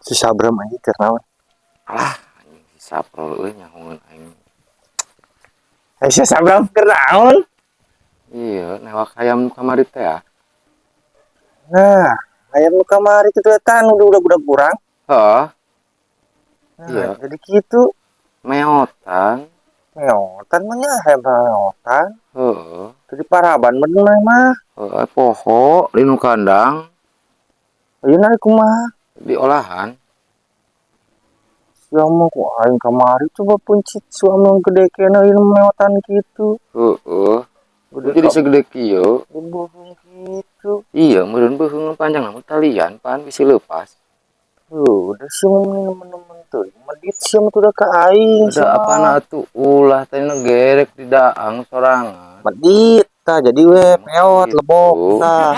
Si Sabram aja karena Alah, anjing si Saprol euy nyahoeun aing. si Sabram kenaon. Iya, newak hayam kamari teh ya. Nah, ayam nu kamari itu etan udah kurang. Heeh, Nah, iya, jadi gitu. meotan. Ngeotan mah nya hayam ngeotan. Heeh, Jadi paraban bener mah. heeh, poho linu kandang Ayeuna naik kumaha? di olahan. Siapa kok aing kamari coba pencit suami yang gede kena ini meotan gitu. Heeh, ku Gede jadi kok segede kieu. dibohong gitu. Iya, meureun beuheung panjang namun talian pan bisa leupas. Udah sih temen-temen tuh. Medit sih tuh udah ke aing Ada sih apa mah. atuh ulah teh gerek di daang sorangan. Medit tah jadi we Oh, peot lebok gitu. tah.